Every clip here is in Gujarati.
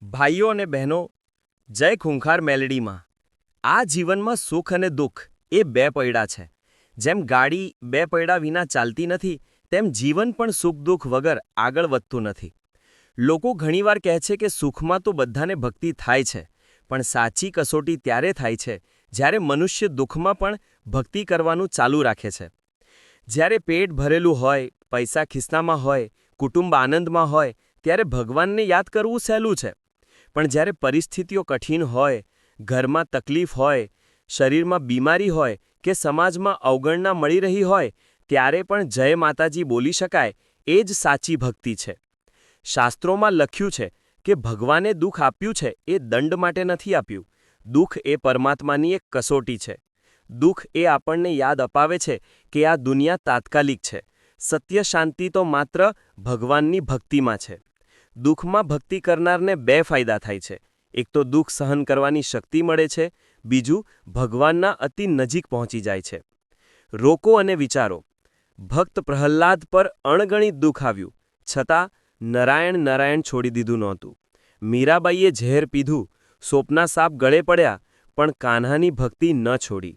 ભાઈઓ અને બહેનો, જય ખૂંખાર મેલડીમાં આ જીવનમાં સુખ અને દુઃખ એ બે પૈડા છે. જેમ ગાડી બે પૈડા વિના ચાલતી નથી, તેમ જીવન પણ સુખ દુઃખ વગર આગળ વધતું નથી. લોકો ઘણીવાર કહે છે કે સુખમાં તો બધાને ભક્તિ થાય છે, પણ સાચી કસોટી ત્યારે થાય છે જ્યારે મનુષ્ય દુઃખમાં પણ ભક્તિ કરવાનું ચાલુ રાખે છે. જ્યારે પેટ ભરેલું હોય, પૈસા ખિસ્સામાં હોય, કુટુંબ આનંદમાં હોય, ત્યારે ભગવાનને યાદ કરવું સહેલું છે. પણ જ્યારે પરિસ્થિતિઓ કઠિન હોય, ઘરમાં તકલીફ હોય, શરીરમાં બીમારી હોય કે સમાજમાં અવગણના મળી રહી હોય, ત્યારે પણ જય માતાજી બોલી શકાય, એ જ સાચી ભક્તિ છે. શાસ્ત્રોમાં લખ્યું છે કે ભગવાને દુઃખ આપ્યું છે એ દંડ માટે નથી આપ્યું. દુઃખ એ પરમાત્માની એક કસોટી છે. દુઃખ એ આપણને યાદ અપાવે છે કે આ દુનિયા તાત્કાલિક છે. સત્ય શાંતિ તો માત્ર ભગવાનની ભક્તિમાં છે. દુઃખમાં ભક્તિ કરનારને બે ફાયદા થાય છે. એક તો દુઃખ સહન કરવાની શક્તિ મળે છે, બીજું ભગવાનના અતિ નજીક પહોંચી જાય છે. રોકો અને વિચારો. ભક્ત પ્રહલાદ પર અણગણિત દુઃખ આવ્યું, છતાં નારાયણ નારાયણ છોડી દીધું નહોતું. મીરાબાઈએ ઝેર પીધું, સોપના સાપ ગળે પડ્યા, પણ કાન્હાની ભક્તિ ન છોડી.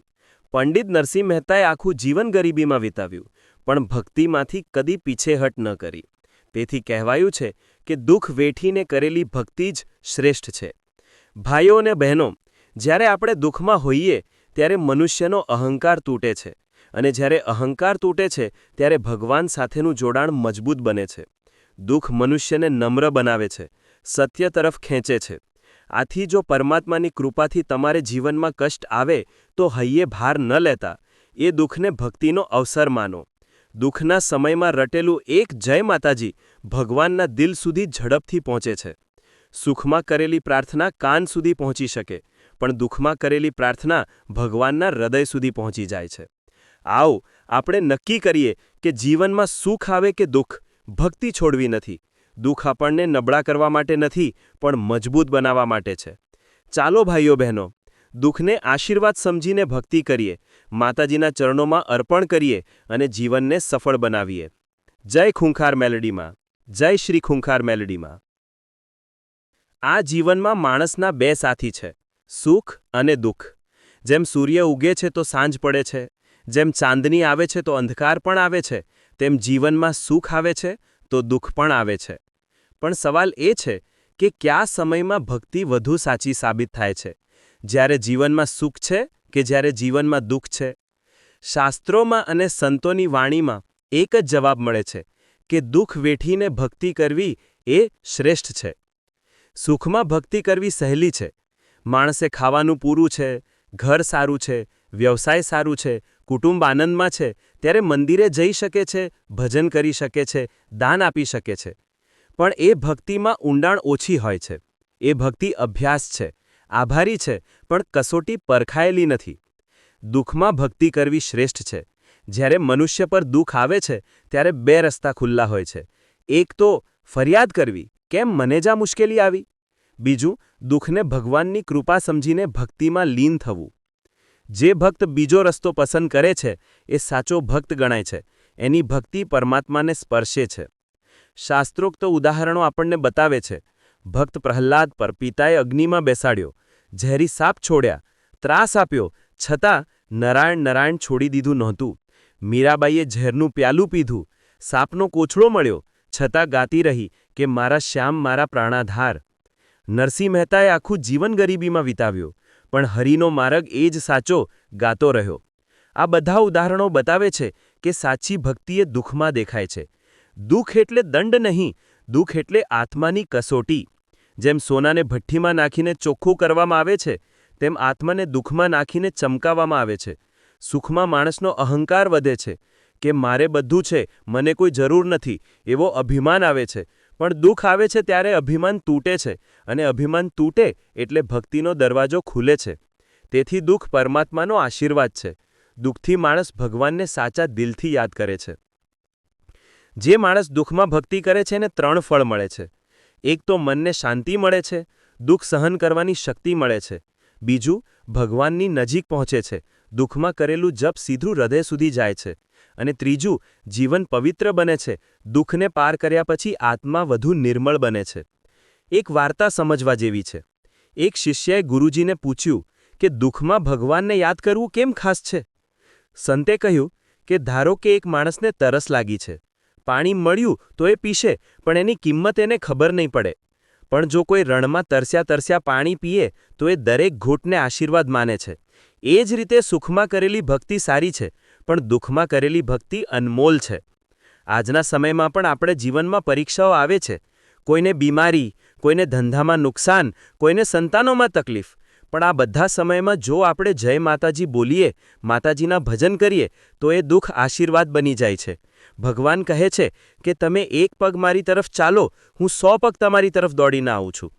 પંડિત નરસિંહ મહેતાએ આખું જીવન ગરીબીમાં વિતાવ્યું, પણ ભક્તિમાંથી કદી પીછેહટ ન કરી. તેથી કહેવાયું છે કે દુઃખ વેઠીને કરેલી ભક્તિ જ શ્રેષ્ઠ છે. ભાઈઓ અને બહેનો, જ્યારે આપણે દુઃખમાં હોઈએ ત્યારે મનુષ્યનો અહંકાર તૂટે છે, અને જ્યારે અહંકાર તૂટે છે ત્યારે ભગવાન સાથેનું જોડાણ મજબૂત બને છે. દુઃખ મનુષ્યને નમ્ર બનાવે છે, સત્ય તરફ ખેંચે છે. આથી જો પરમાત્માની કૃપાથી તમારે જીવનમાં કષ્ટ આવે તો હૈયે ભાર ન લેતા એ દુઃખને ભક્તિનો અવસર માનો. દુઃખના સમયમાં રટેલું એક જય માતાજી ભગવાનના દિલ સુધી ઝડપથી પહોંચે છે. સુખમાં કરેલી પ્રાર્થના કાન સુધી પહોંચી શકે, પણ દુઃખમાં કરેલી પ્રાર્થના ભગવાનના હૃદય સુધી પહોંચી જાય છે. આવો આપણે નક્કી કરીએ કે જીવનમાં સુખ આવે કે દુઃખ, ભક્તિ છોડવી નથી. દુઃખ આપણને નબળા કરવા માટે નથી, પણ મજબૂત બનાવવા માટે છે. ચાલો ભાઈઓ બહેનો, દુઃખને આશીર્વાદ સમજીને ભક્તિ કરીએ, માતાજીના ચરણોમાં અર્પણ કરીએ અને જીવનને સફળ બનાવીએ. જય ખૂંખાર મેલડીમાં, જય શ્રી ખૂંખાર મેલડીમાં. આ જીવનમાં માણસના બે સાથી છે, સુખ અને દુઃખ. જેમ સૂર્ય ઉગે છે તો સાંજ પડે છે, જેમ ચાંદની આવે છે તો અંધકાર પણ આવે છે, તેમ જીવનમાં સુખ આવે છે તો દુઃખ પણ આવે છે. પણ સવાલ એ છે કે કયા સમયમાં ભક્તિ વધુ સાચી સાબિત થાય છે, જ્યારે જીવનમાં સુખ છે કે જ્યારે જીવનમાં દુઃખ છે? શાસ્ત્રોમાં અને સંતોની વાણીમાં એક જ જવાબ મળે છે કે દુઃખ વેઠીને ભક્તિ કરવી એ શ્રેષ્ઠ છે. સુખમાં ભક્તિ કરવી સહેલી છે. માણસે ખાવાનું પૂરું છે, ઘર સારું છે, વ્યવસાય સારું છે, કુટુંબ આનંદમાં છે, ત્યારે મંદિરે જઈ શકે છે, ભજન કરી શકે છે, દાન આપી શકે છે. પણ એ ભક્તિમાં ઊંડાણ ઓછી હોય છે. એ ભક્તિ અભ્યાસ છે, આભારી છે, પણ કસોટી પરખાયેલી નથી. દુઃખમાં ભક્તિ કરવી શ્રેષ્ઠ છે. જ્યારે મનુષ્ય પર દુઃખ આવે છે ત્યારે બે રસ્તા ખુલ્લા હોય છે. એક તો ફરિયાદ કરવી, કેમ મને જ આ મુશ્કેલી આવી? બીજું, દુઃખને ભગવાનની કૃપા સમજીને ભક્તિમાં લીન થવું. જે ભક્ત બીજો રસ્તો પસંદ કરે છે એ સાચો ભક્ત ગણાય છે. એની ભક્તિ પરમાત્માને સ્પર્શે છે. શાસ્ત્રોક્ત ઉદાહરણો આપણને બતાવે છે. ભક્ત પ્રહલાદ પર પિતાએ અગ્નિમાં બેસાડ્યો, ઝેરી સાપ છોડ્યા, ત્રાસ આપ્યો, છતાં નારાયણ નારાયણ છોડી દીધું નહોતું. મીરાબાઈએ ઝેરનું પ્યાલું પીધું, સાપનો કોછડો મળ્યો, છતાં ગાતી રહી કે મારા શ્યામ મારા પ્રાણાધાર. નરસિંહ મહેતાએ આખું જીવન ગરીબીમાં વિતાવ્યું, પણ હરિનો માર્ગ એ જ સાચો ગાતો રહ્યો. આ બધા ઉદાહરણો બતાવે છે કે સાચી ભક્તિ એ દુઃખમાં દેખાય છે. દુઃખ એટલે દંડ નહીં, દુઃખ એટલે આત્માની કસોટી. જેમ સોનાને ભઠ્ઠીમાં નાખીને ચોખ્ખું કરવામાં આવે છે, તેમ આત્માને દુઃખમાં નાખીને ચમકાવવામાં આવે છે. સુખમાં માણસનો અહંકાર વધે છે કે મારે બધું છે, મને કોઈ જરૂર નથી, એવો અભિમાન આવે છે. પણ દુઃખ આવે છે ત્યારે અભિમાન તૂટે છે, અને અભિમાન તૂટે એટલે ભક્તિનો દરવાજો ખુલે છે. તેથી દુઃખ પરમાત્માનો આશીર્વાદ છે. દુઃખથી માણસ ભગવાનને સાચા દિલથી યાદ કરે છે. જે માણસ દુઃખમાં ભક્તિ કરે છે એને 3 ફળ મળે છે. એક તો મનને શાંતિ મળે છે, દુઃખ સહન કરવાની શક્તિ મળે છે. બીજું, ભગવાનની નજીક પહોંચે છે, દુઃખમાં કરેલું જપ સીધું હૃદય સુધી જાય છે. અને ત્રીજું, જીવન પવિત્ર બને છે, દુઃખને પાર કર્યા પછી આત્મા વધુ નિર્મળ બને છે. એક વાર્તા સમજવા જેવી છે. એક શિષ્યએ ગુરુજીને પૂછ્યું કે દુઃખમાં ભગવાનને યાદ કરવું કેમ ખાસ છે. સંતે કહ્યું કે ધારો કે એક માણસને તરસ લાગી છે. પાણી મળ્યું તો એ પીશે, પણ એની કિંમત એને ખબર નહીં પડે. પણ જો કોઈ રણમાં તરસ્યા પાણી પીએ તો એ દરેક ઘૂંટને આશીર્વાદ માને છે. એ જ રીતે સુખમાં કરેલી ભક્તિ સારી છે, પણ દુઃખમાં કરેલી ભક્તિ અનમોલ છે. આજના સમયમાં પણ આપણે જીવનમાં પરીક્ષાઓ આવે છે. કોઈને બીમારી, કોઈને ધંધામાં નુકસાન, કોઈને સંતાનોમાં તકલીફ. પણ આ બધા સમયમાં જો આપણે જય માતાજી બોલીએ, માતાજીના ભજન કરીએ, તો એ દુઃખ આશીર્વાદ બની જાય છે. ભગવાન કહે છે કે તમે એક પગ મારી તરફ ચાલો, હું 100 પગ તમારી તરફ દોડીને આવું છું.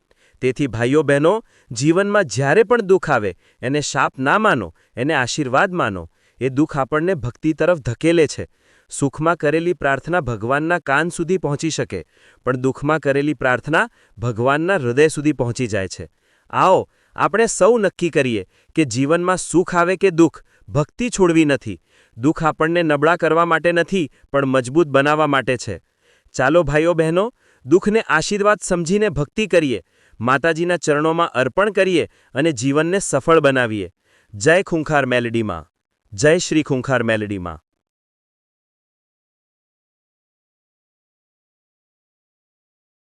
તેથી ભાઈઓ બહેનો, જીવનમાં જ્યારે પણ દુઃખ આવે, એને શાપ ના માનો, એને આશીર્વાદ માનો. એ દુઃખ આપણને ભક્તિ તરફ ધકેલે છે. સુખમાં કરેલી પ્રાર્થના ભગવાનના કાન સુધી પહોંચી શકે, પણ દુઃખમાં કરેલી પ્રાર્થના ભગવાનના હૃદય સુધી પહોંચી જાય છે. આવો આપણે સૌ નક્કી કરીએ કે જીવનમાં સુખ આવે કે દુઃખ, ભક્તિ છોડવી નથી. દુઃખ આપણને નબળા કરવા માટે નથી, પણ મજબૂત બનાવવા માટે છે. ચાલો ભાઈઓ બહેનો, દુઃખને આશીર્વાદ સમજીને ભક્તિ કરીએ, માતાજીના ચરણોમાં અર્પણ કરીએ અને જીવનને સફળ બનાવીએ. જય ખૂંખાર મેલડીમાં, જય શ્રી ખૂંખાર મેલડીમાં.